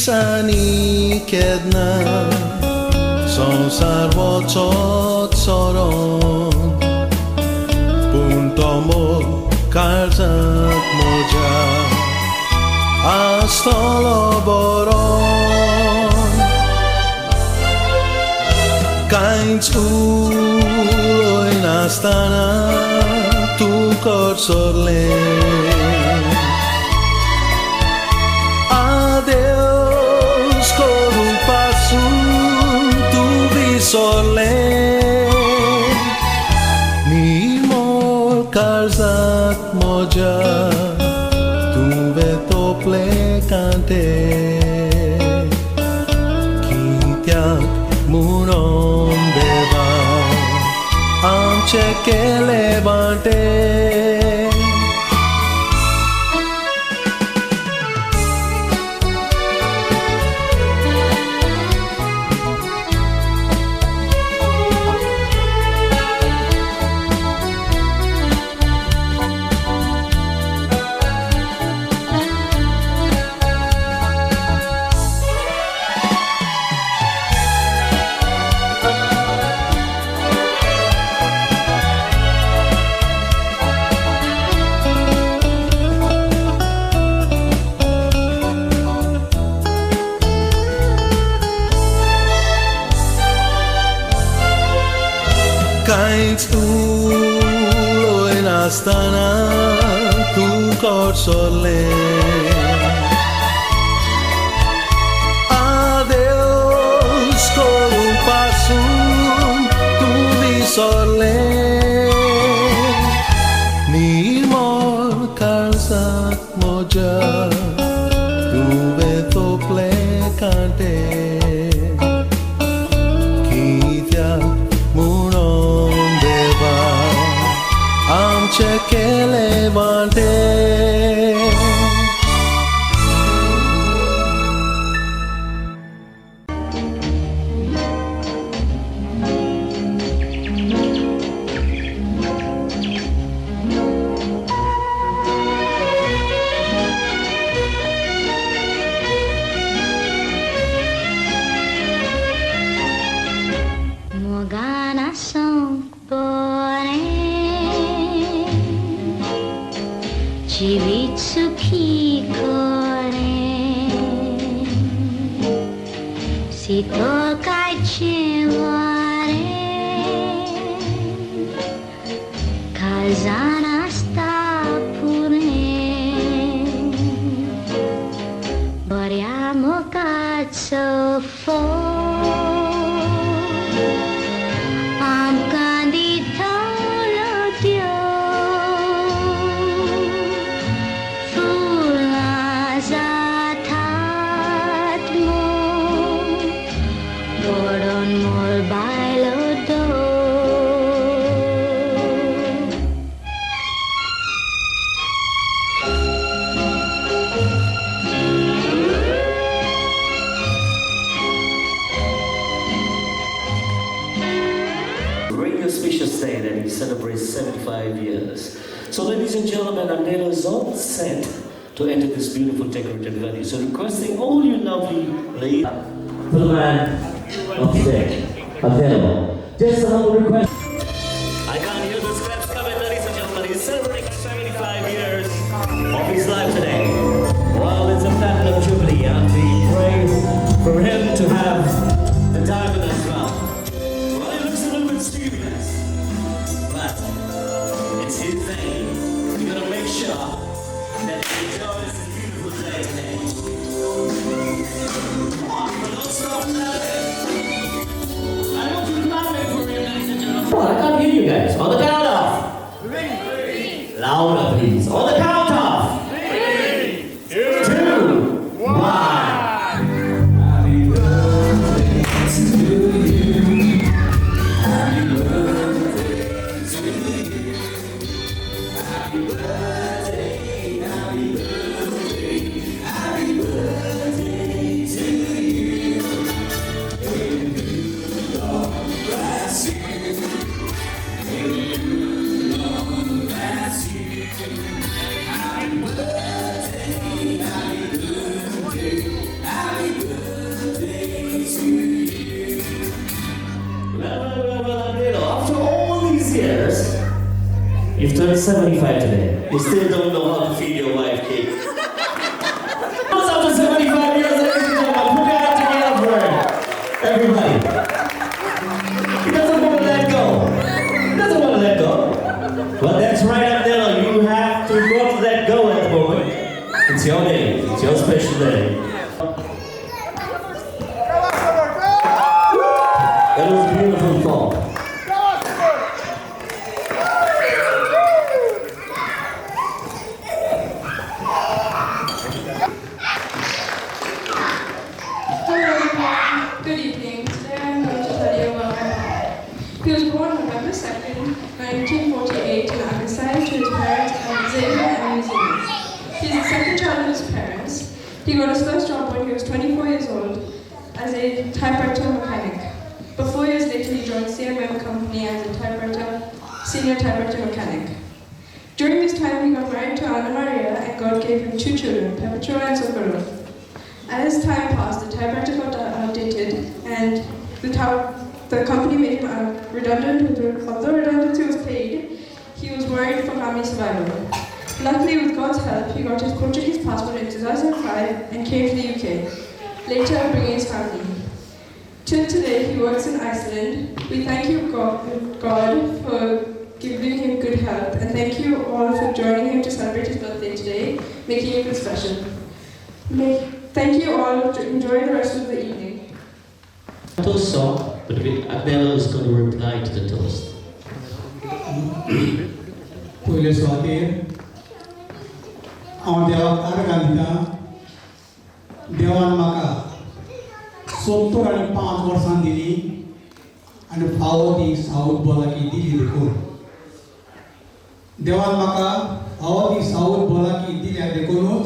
산이 깼나 संसार वचोत्सरण puntomo karzak moja astoloboron kainz uloi nastana tu korsorle adeus koru pasu tu visole karzak moja tuve tople kante kityak munon deva amche ke levante kainz uloi nastana tu korsorle adeus korum pasum tu visole nirmol karzak moja tuve tople kante amche ke levante जीवित सुखी करे शीतल काचे वारे खजाना पुणे बऱ्या मोकाचं फळ Auspicious day that he celebrates 75 years. So ladies and gentlemen, Agnelo is all set to enter this beautiful decorated venue. So requesting all you lovely ladies. For the man of today, Agnelo. Just a humble request. I can't hear the scraps coming, ladies and gentlemen. He's celebrating 75 years of his life today. Well, it's a platinum jubilee and we pray for him to have the diamond as well. Well, it looks a little bit stupid, but it's his day. We're gonna make sure that he enjoys this beautiful day today. Come on, but don't stop laughing. I want you to clap it for him, ladies and gentlemen. Come on, I can't hear you guys. On the count off. 3. Louder, please. On the count off. 3, 2, 1. Happy birthday to you. Happy birthday to you. Happy birthday, happy birthday, happy birthday to you. May the Lord bless you. May the Lord bless you. You've turned 75 today. You still don't know how to feed your wife cake. What's after 75 years, ladies and gentlemen? Put your hands together for him. Everybody. He doesn't want to let go. He doesn't want to let go. Well, that's right, Agnelo. You have to go to let go at the moment. It's your day. It's your special day. That was a beautiful fall. Good evening. Today I'm going to tell you about my father. He was born November 2nd, 1948 in Agnelo to his parents Agnelo and New Zealand. He's the second child of his parents. He got his first job when he was 24 years old as a typewriter mechanic. But 4 years later he joined CMM company as a senior typewriter mechanic. During this time he got married to Anna Maria and God gave him 2 children, Perpetua and Socorro. As time passed, the typewriter got outdated and the company made him redundant. Although redundancy was paid, he was worried for family survival. Luckily, with God's help, he got his Portuguese passport in 2005 and came to the UK, later bringing his family. Till today, he works in Iceland. We thank you, God, for giving him good health, and thank you all for joining him to celebrate his birthday today, making it special. Thank you all. Enjoy the rest of the evening. Toast song, but Agnelo is going to reply to the toast. पयले सुवातेर हांव देवाक आर्गां दितां. देवान म्हाका 75 वर्सां दिलीं आनी फावो ती साऊथ बोलाकी दिली देखून. देवान म्हाका फावो ती साऊथ बोलाकी दिल्या देखूनच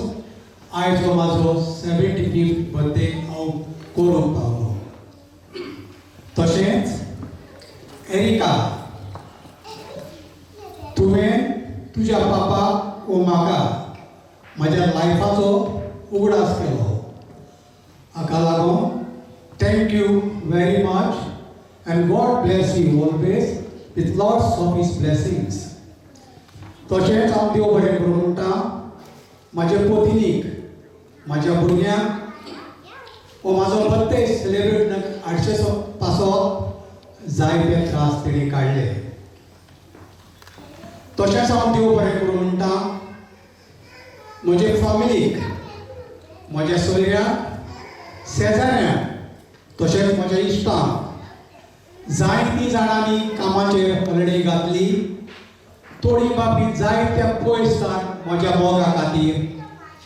आयज हो म्हाजो 75th बर्थडे हांव करूंक पावलो. तशेंच एरिका, तुवें तुज्या बापाक वो म्हाका म्हज्या लायफाचो उगडास केलो. हाका लागून thank you very much and God bless you always with lots of his blessings. तशेंच हांव देव बरें करूं म्हणटा म्हाज्या पत्नीक, म्हाज्या भुरग्यांक हो म्हाजो बर्थडे सेलेब्रेट हाडचे पासत जायते त्रास तेणी काडले. तशेंच हांव देव बरें करूं म्हणटा म्हजे फॅमिलीक, म्हज्या सोयऱ्यांक, शेजाऱ्यांक, तशेंच म्हज्या इश्टांक जायतीं जाणांनी कामाचेर हॉलिडे घातली. थोडी बाबी जायत्या पयसान म्हज्या मोगा खातीर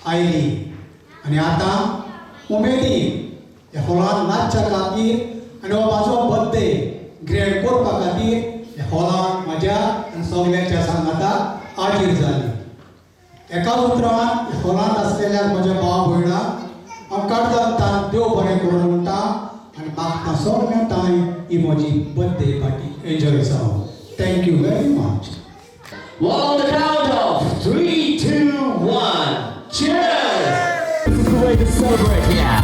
आयली आनी आतां उमेदीन ह्या हॉलान नाचच्या खातीर आनी हो म्हाजो बर्थडे ग्रँड करपा खातीर ह्या हॉलान म्हाज्या आनी सगळ्यांच्या सांगाताक हाजीर जाली. एकाच उतरान ह्या हॉलान आसलेल्या म्हज्या भाव भयणाक हांव काळजांतल्यान देव बरें करूं म्हणटा आनी मागता सगळ्यां तांय ही म्हजी बर्थडे पार्टी एन्जॉय जावं. Thank you very much. Well, on the count of 3, 2, 1, cheers! This is the way to celebrate, yeah.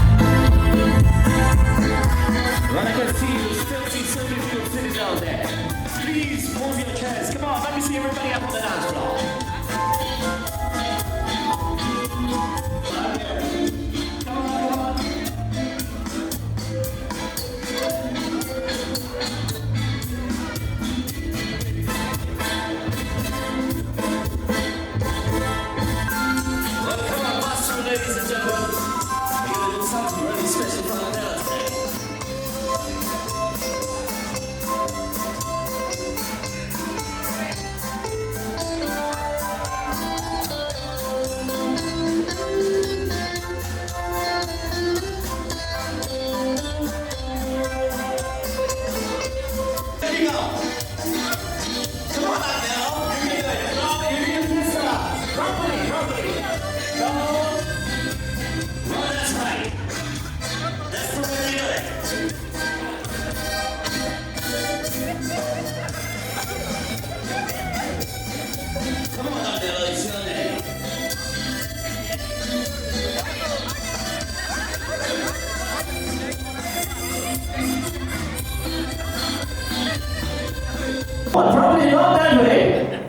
Well, I can see you still see so many people sitting down there. Please move your chairs. Come on, let me see everybody up on the dance floor. Come on. Ladies and gentlemen, we're going to do something really special for Agnelo today.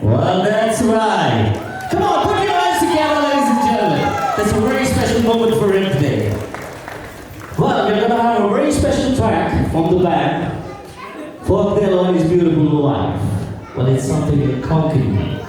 Well, that's right. Come on, put your hands together, ladies and gentlemen. That's a very special moment for him today. Well, we're gonna have a very special track from the band for Agnelo and his beautiful wife. Well, it's something that conquered me.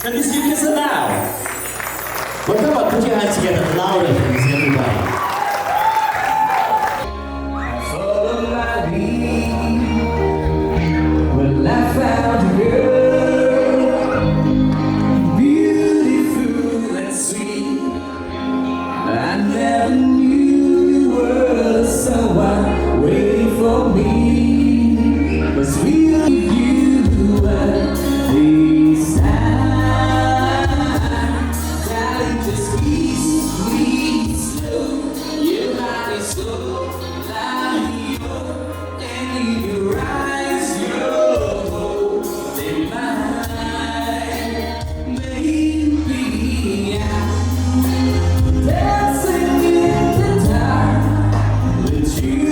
And this you kiss allowed. Well, come on, put your hands together louder, please, everybody. Follow my lead. Well, I found a girl, beautiful and sweet. I never knew you were someone waiting for me. But sweet you were this time. Darling, just please, slow. Your heart is so light, and in your eyes, you're holding mine. Maybe I'm dancing in the dark with you.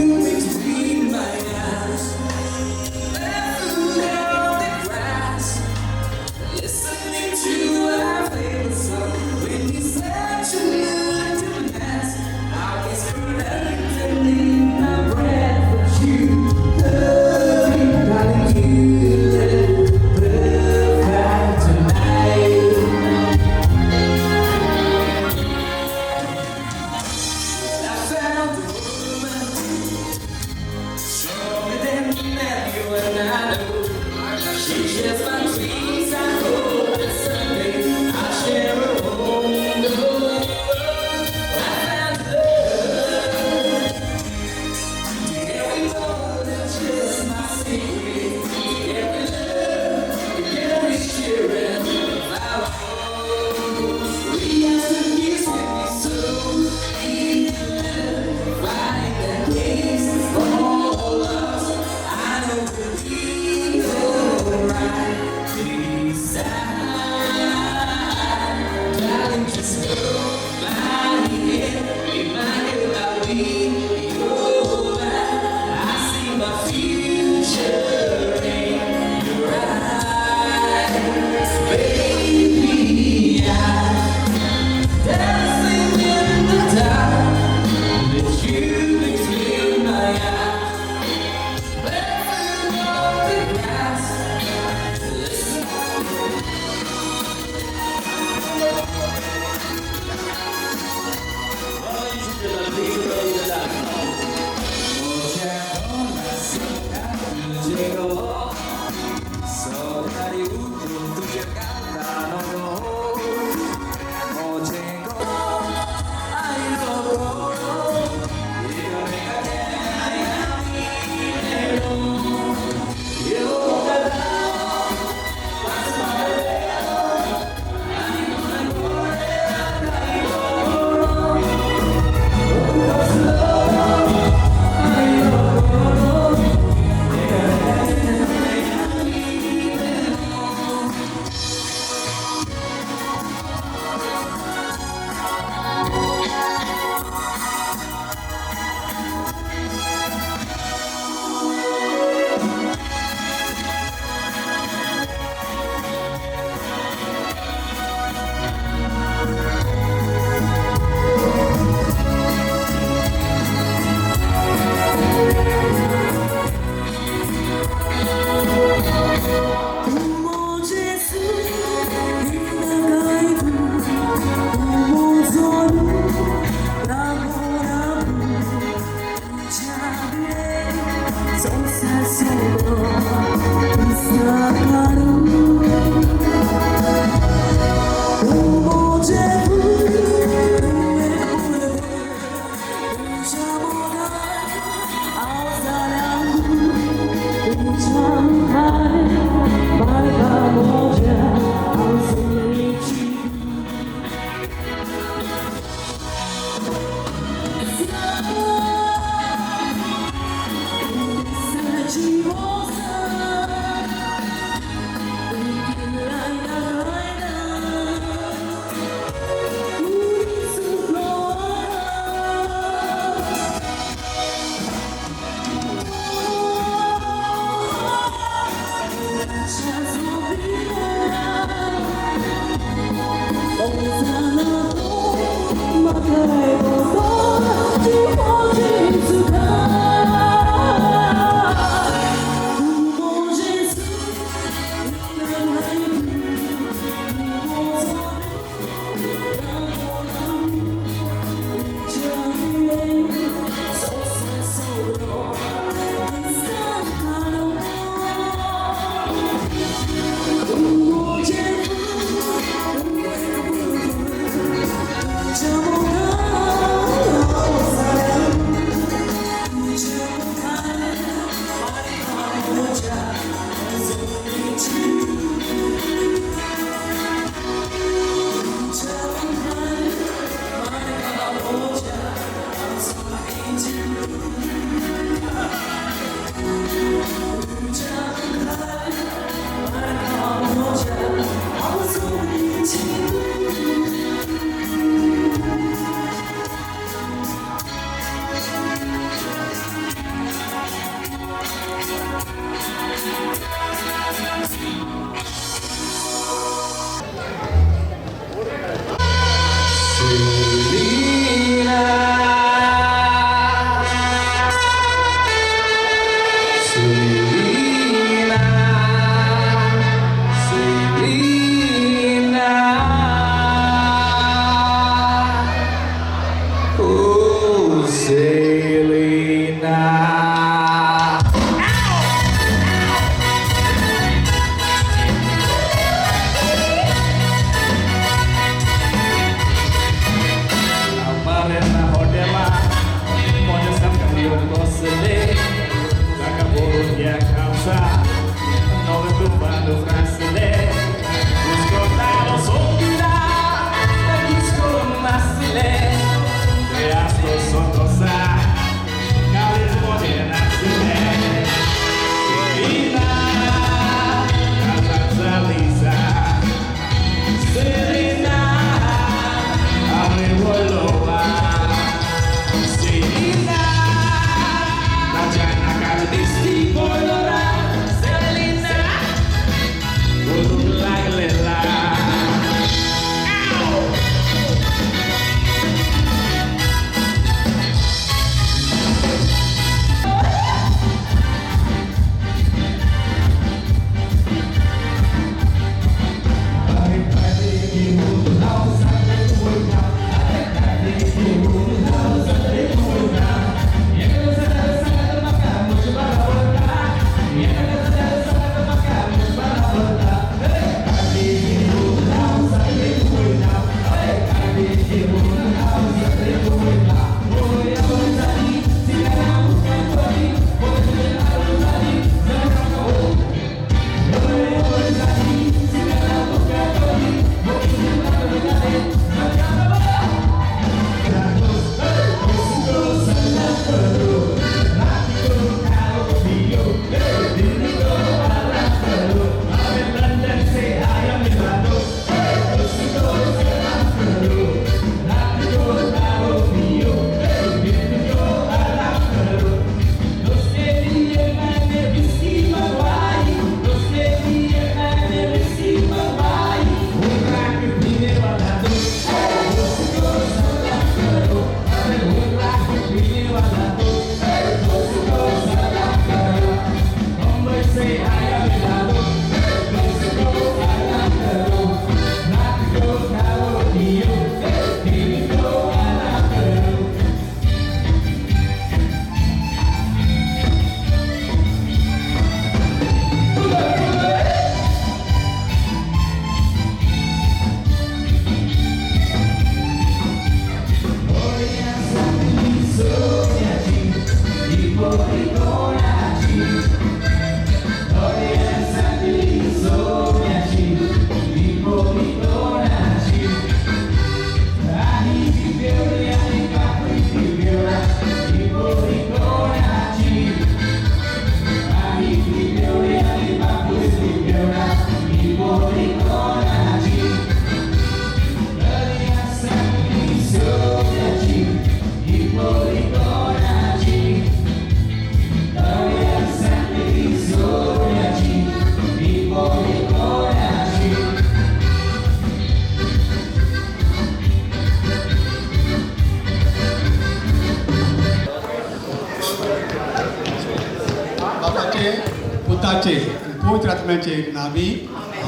पुताचे आनी पवित्र आत्म्याचे नांवी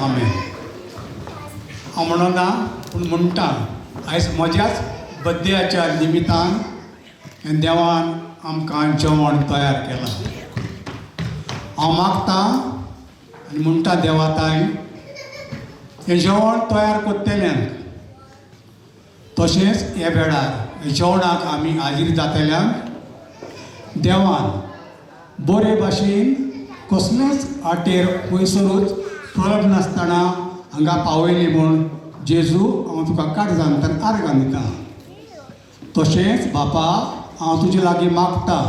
आमेन. हांव म्हणना पूण म्हणटा आयज म्हज्याच बड्डेच्या निमितान हें देवान आमकां जेवण तयार केलां. हांव मागतां आनी म्हणटा देवाताय हें जेवण तयार करतल्यांक तशेंच ह्या वेळार हे जेवणाक आमी हाजीर जातल्यांक देवान बरे भाशेन कसलेच आटेर पयसरूच प्रलब नासतना हांगा पावयली म्हूण जेजू हांव तुका काळजांतल्यान आर्गां दितां. तशेंच बापा हांव तुजे लागीं मागतां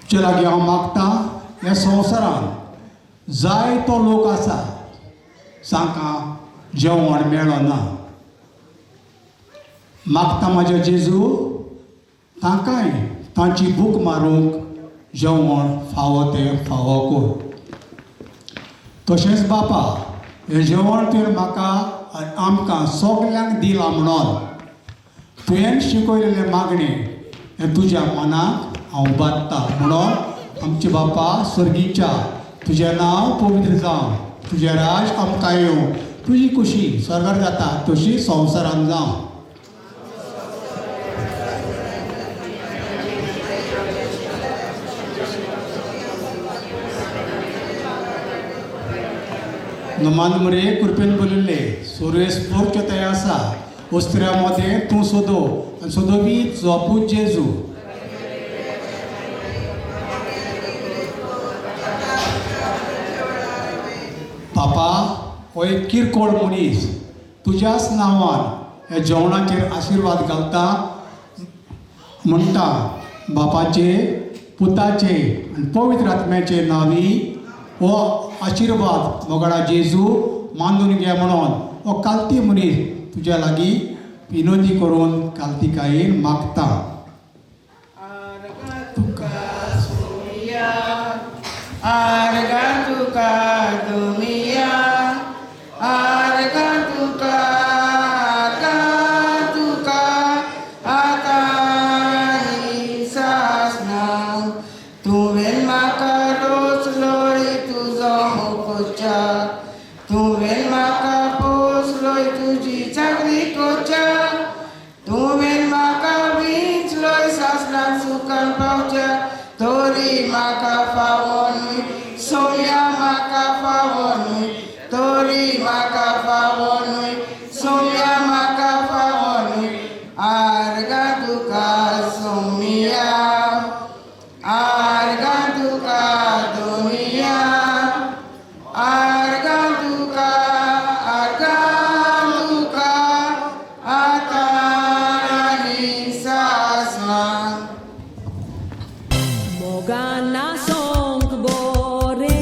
तुजे लागीं हांव मागतां ह्या संवसारांत जायतो लोक आसा जांकां जेवण मेळना. मागता म्हाज्या जेजू तांकांय तांची भूक मारूंक जेवण फावो तें फावो कर. तशेंच बापा हें जेवण तुवें म्हाका आनी आमकां सगल्यांक दिलां म्हणून तुवें शिकयलेलें मागणें हें तुज्या मनाक हांव बांदतां म्हणून आमचे बापा सर्गीच्या तुजें नांव पवित्र जावं, तुजें राज आमकां येवं, तुजी खुशी स्वर्गार जाता तशी संवसारांत जावं. नमान मरे कृपेन बरयल्ले सुरेश पोरच्यो ते आसा वस्त्र्यामध्ये तूं सोदो आनी सोदोवी जोपूच जेजू. बापा हो एक किरकोळ मनीस तुज्याच नांवान ह्या जेवणाचेर आशिर्वाद घालता म्हणटा बापाचे पुताचे आनी पवित्र आत्म्याचे नांवी हो आशिर्वाद मोगडा जेजू मानून घे म्हणून हो कालती मनीस तुज्या लागीं विनोदी करून कालतिकायेन मागता. आर्गा तुका दुमिया आर्गा तुका आता सासना तुवें म्हाका रोचलोय तुजो होकोच्या तुवें म्हाका पोसलोय तुजी चाकरी कोच्या तुवें म्हाका विंचलोय सासणाक सुखान पावच्या तोरी म्हाका फावो न्हय सोम्या म्हाका फावो न्हय तोरी म्हाका फावो न्हय सोम्या म्हाका फावो न्हय आर्गा तुका सोम्या आर्गा तुका दोमिया आर्गा तुका आतां आनी सासना. Mogana song bore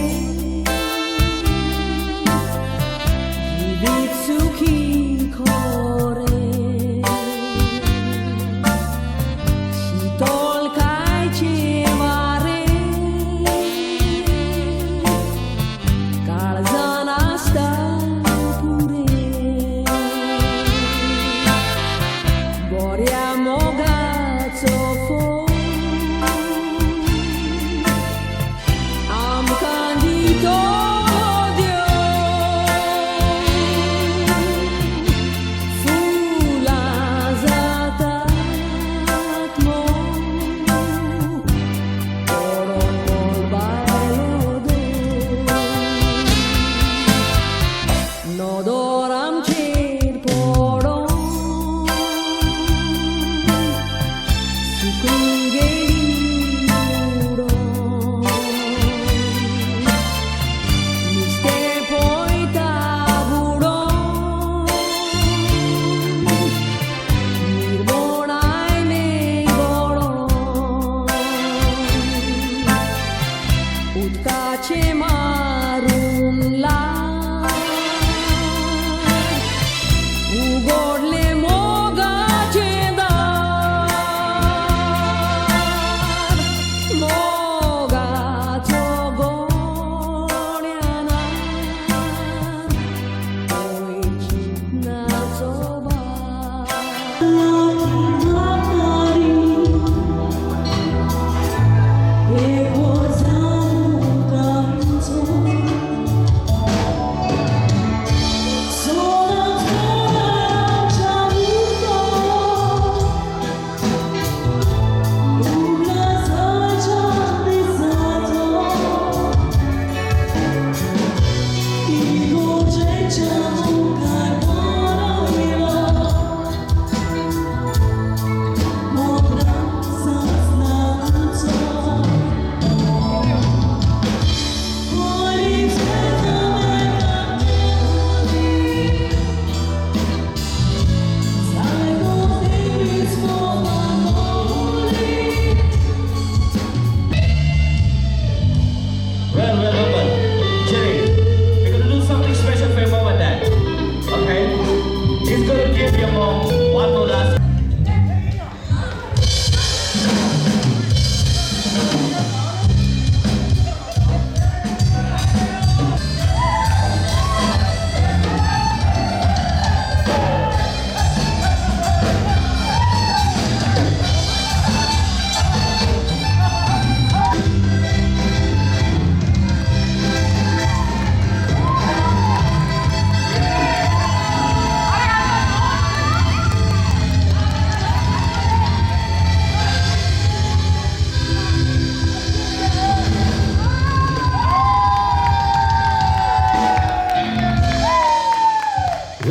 Agnelo.